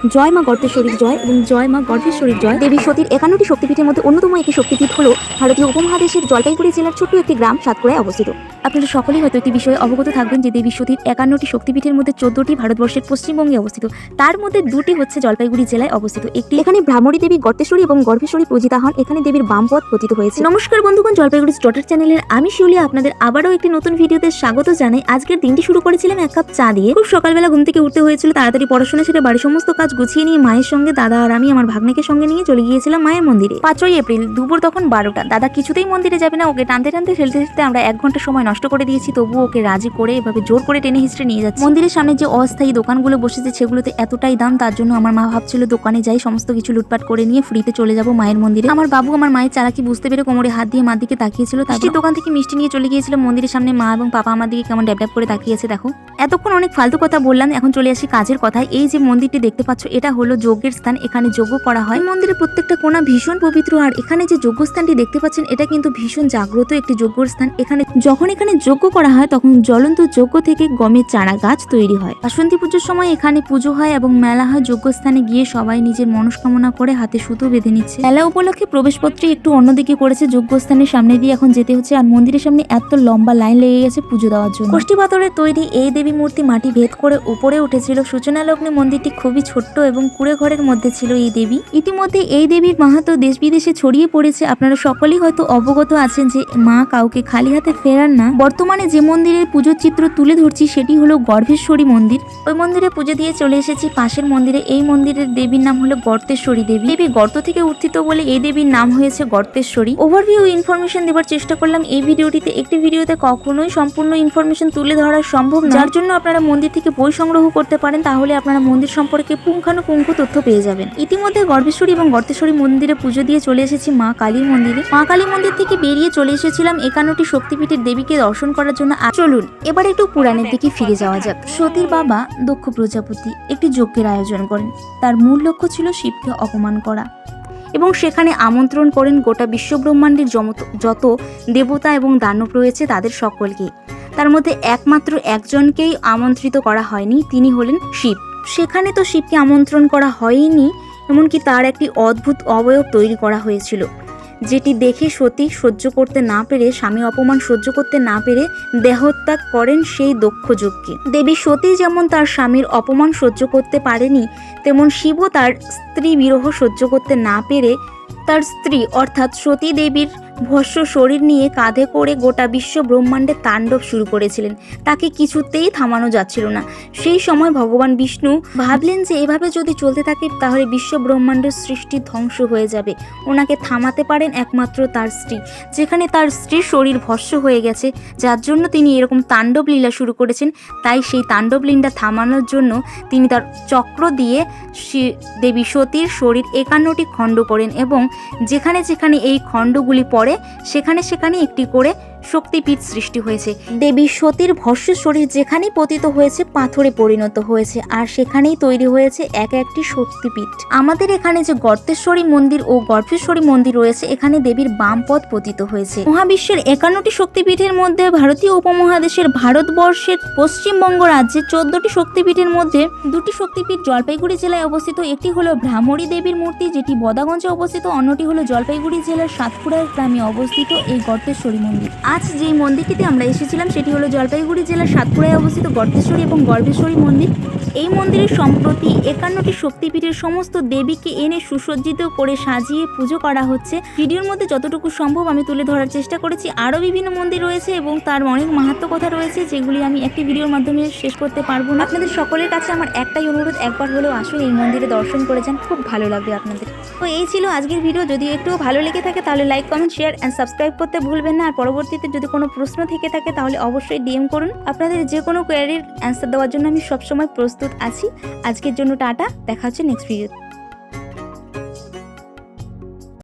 জয় মা গর্তেশ্বরীর জয় এবং জয় মা গর্ভেশ্বরীর জয়। দেবী সতীর 51টি শক্তিপীঠের মধ্যে অন্যতম একটি শক্তিপীঠ হলো ভারতীয় উপমহাদেশের জলপাইগুড়ি জেলার ছোট্ট একটি গ্রাম সাতপুরায় অবস্থিত। আপনারা সকলেই হয়তো একটি বিষয়ে অবগত থাকবেন যে দেবী সতীর 51টি শক্তিপীঠের মধ্যে 14টি ভারতবর্ষের পশ্চিমবঙ্গে অবস্থিত, তার মধ্যে 2টি হচ্ছে জলপাইগুড়ি জেলায় অবস্থিত। একটি এখানে ভ্রামরী দেবী গর্তেশ্বরী এবং গর্ভেশ্বরী পূজিতা হন। এখানে দেবীর বামপদ পতিত হয়েছে। নমস্কার বন্ধুগণ, জলপাইগুড়ি ডটার চ্যানেলের আমি শিউলি আপনাদের আবারও একটি নতুন ভিডিওতে স্বাগত জানাই। আজকের দিনটি শুরু করেছিলাম এক কাপ চা দিয়ে। খুব সকালবেলা ঘুম থেকে উঠতে হয়েছিল, তাড়াতাড়ি পড়াশোনা সেরে বাড়ির সমস্ত কাজ গুছিয়ে নিয়ে মায়ের সঙ্গে দাদা আর আমি আমার ভাগ্নেকে সঙ্গে নিয়ে চলে গিয়েছিলাম মায়ের মন্দিরে। 5ই এপ্রিল দুপুর তখন 12টা। দাদা কিছুতেই মন্দিরে যাবে না, ওকে টানতে টানতে ঠেলতে ঠেলতে আমরা 1 ঘন্টা সময় নষ্ট করে দিয়েছি, তবুও ওকে রাজি করে এভাবে জোর করে টেনে হিস্ট্রে নিয়ে যাচ্ছে। মন্দিরের সামনে যে অস্থায়ী দোকানগুলো বসেছে সেগুলোতে এতটাই দাম, তার জন্য আমার মা ভাবছিল দোকানে যাই, সমস্ত কিছু লুটপাট করে নিয়ে ফ্রিতে চলে যাব মায়ের মন্দিরে। আমার বাবু আমার মায়ের চালাকি বুঝতে পেরে কোমরে হাত দিয়ে মার দিকে তাকিয়েছিল। তারপর দোকান থেকে মিষ্টি নিয়ে চলে গিয়েছিল মন্দিরের সামনে। মা এবং পাপা আমার দিকে কেমন ড্যাব করে তাকিয়েছে দেখো। এতক্ষণ অনেক ফালতু কথা বললাম, এখন চলে আসি কাজের কথায়। এই যে মন্দিরটি দেখতে পাচ্ছ, এটা হলো যজ্ঞের স্থান, এখানে যজ্ঞ করা হয়। মন্দিরের প্রত্যেকটা কোণা ভীষণ পবিত্র, আর এখানে যে যজ্ঞস্থানটি দেখতে পাচ্ছেন এটা কিন্তু ভীষণ জাগ্রত একটি যজ্ঞর স্থান। যখন এখানে যজ্ঞ করা হয় তখন জ্বলন্ত যজ্ঞ থেকে গমের চারা গাছ তৈরি হয়। বাসন্তী পুজোর সময় এখানে পুজো হয় এবং মেলা হয়। যজ্ঞস্থানে গিয়ে সবাই নিজের মনস্কামনা করে হাতে সুতো বেঁধে নিচ্ছে। মেলা উপলক্ষে প্রবেশপত্রে একটু অন্যদিকে করেছে, যজ্ঞস্থানের সামনে দিয়ে এখন যেতে হচ্ছে। আর মন্দিরের সামনে এত লম্বা লাইন লেগে গেছে পুজো দেওয়ার জন্য। কষ্টি পাথরের তৈরি এই দেবী মূর্তি মাটি ভেদ করে উপরে উঠেছিল। সূচনা লগ্নে মন্দিরটি খুবই ছোট্ট এবং কুড়ে ঘরের মধ্যে ছিল এই দেবী। ইতিমধ্যে এই দেবীর মাহাত্ম্য দেশ বিদেশে ছড়িয়ে পড়েছে। আপনারা সকলেই হয়তো অবগত আছেন যে মা কাউকে খালি হাতে ফেরান না। বর্তমানে যে মন্দিরের পুজোর চিত্র তুলে ধরছি সেটি হলো গর্ভেশ্বরী মন্দির। ওই মন্দিরে পুজো দিয়ে চলে এসেছি পাশের মন্দিরে। এই মন্দিরের দেবীর নাম হলো গর্তেশ্বরী দেবী। দেবী গর্ত থেকে উত্থিত বলে এই দেবীর নাম হয়েছে গর্তেশ্বরী। ওভারভিউ ইনফরমেশন দেওয়ার চেষ্টা করলাম এই ভিডিওটিতে। একটি ভিডিওতে কখনোই সম্পূর্ণ ইনফরমেশন তুলে ধরা সম্ভব না, যার জন্য আপনারা মন্দির থেকে বই সংগ্রহ করতে পারেন, তাহলে আপনারা মন্দির সম্পর্কে পুঙ্খানুপুঙ্খ তথ্য পেয়ে যাবেন। ইতিমধ্যে গর্ভেশ্বরী এবং গর্তেশ্বরী মন্দিরে পুজো দিয়ে চলে এসেছি মা কালীর মন্দিরে। মা কালী মন্দির থেকে বেরিয়ে চলে এসেছিলাম 51টি শক্তিপীঠের দেবীকে দর্শন করার জন্য। চলুন এবার একটু পুরাণের দিকে ফিরে যাওয়া যাক। সতীর বাবা দক্ষ প্রজাপতি একটি যজ্ঞের আয়োজন করেন। তার মূল লক্ষ্য ছিল শিবকে অপমান করা এবং সেখানে আমন্ত্রণ করেন গোটা বিশ্বব্রহ্মাণ্ডের যত দেবতা এবং দানব রয়েছে তাদের সকলকে। তার মধ্যে একমাত্র একজনকেই আমন্ত্রিত করা হয়নি, তিনি হলেন শিব। সেখানে তো শিবকে আমন্ত্রণ করা হয়নি, এমনকি তার একটি অদ্ভুত অবয়ব তৈরি করা হয়েছিল, যেটি দেখে সতী সহ্য করতে না পেরে, স্বামী অপমান সহ্য করতে না পেরে দেহত্যাগ করেন সেই দক্ষ যজ্ঞে। দেবী সতী যেমন তার স্বামীর অপমান সহ্য করতে পারেনি, তেমন শিবও তার স্ত্রী বিরহ সহ্য করতে না পেরে তার স্ত্রী অর্থাৎ সতী দেবীর ভস্ম শরীর নিয়ে কাঁধে করে গোটা বিশ্ব ব্রহ্মাণ্ডে তাণ্ডব শুরু করেছিলেন। তাকে কিছুতেই থামানো যাচ্ছিল না। সেই সময় ভগবান বিষ্ণু ভাবলেন যে এভাবে যদি চলতে থাকে তাহলে বিশ্ব ব্রহ্মাণ্ডের সৃষ্টি ধ্বংস হয়ে যাবে। ওনাকে থামাতে পারেন একমাত্র তার স্ত্রী। যেখানে তার স্ত্রীর শরীর ভস্ম হয়ে গেছে, যার জন্য তিনি এরকম তাণ্ডব লীলা শুরু করেছেন, তাই সেই তাণ্ডব লীলা থামানোর জন্য তিনি তার চক্র দিয়ে দেবী সতীর শরীর 51টি খণ্ড করেন এবং যেখানে যেখানে এই খণ্ডগুলি পড়ে সেখানে সেখানে একটি করে শক্তিপীঠ সৃষ্টি হয়েছে। দেবী সতীর ভস্ম শরীর যেখানেই পতিত হয়েছে পাথরে পরিণত হয়েছে, আর সেখানেই তৈরি হয়েছে এক একটি শক্তিপীঠ। আমাদের এখানে যে গর্তেশ্বরী মন্দির ও গর্ভেশ্বরী মন্দির রয়েছে, এখানে দেবীর বাম পদ পতিত হয়েছে। মহাবিশ্বের 51টি শক্তিপীঠের মধ্যে ভারতীয় উপমহাদেশের ভারতবর্ষের পশ্চিমবঙ্গ রাজ্যের 14টি শক্তিপীঠের মধ্যে 2টি শক্তিপীঠ জলপাইগুড়ি জেলায় অবস্থিত। একটি হলো ভ্রামরী দেবীর মূর্তি, যেটি বদাগঞ্জে অবস্থিত। অন্যটি হলো জলপাইগুড়ি জেলার সাতপুরা গ্রামে অবস্থিত এই গর্তেশ্বরী মন্দির। আজ যেই মন্দিরটিতে আমরা এসেছিলাম সেটি হলো জলপাইগুড়ি জেলার সাতপুরায় অবস্থিত গর্তেশ্বরী এবং গর্ভেশ্বরী মন্দির। এই মন্দিরের সম্প্রতি 51টি শক্তিপীঠের সমস্ত দেবীকে এনে সুসজ্জিত করে সাজিয়ে পুজো করা হচ্ছে। ভিডিওর মধ্যে যতটুকু সম্ভব আমি তুলে ধরার চেষ্টা করেছি। আরও বিভিন্ন মন্দির রয়েছে এবং তার অনেক মাহাত্ম্য কথা রয়েছে, যেগুলি আমি একটি ভিডিওর মাধ্যমে শেষ করতে পারবো না। আপনাদের সকলের কাছে আমার একটাই অনুরোধ, একবার হলেও আসুন এই মন্দিরে দর্শন করে যান, খুব ভালো লাগবে আপনাদের। তো এই ছিল আজকের ভিডিও। যদি একটু ভালো লেগে থাকে তাহলে like, comment, share and subscribe করতে ভুলবেন না। আর পরবর্তীতে যদি কোনো প্রশ্ন থেকে থাকে তাহলে অবশ্যই ডিএম করুন। আপনাদের যে কোনো কোয়ারির অ্যান্সার দেওয়ার জন্য আমি সবসময় প্রস্তুত আছি। আজকের জন্য টাটা, দেখা হচ্ছে নেক্সট ভিডিও।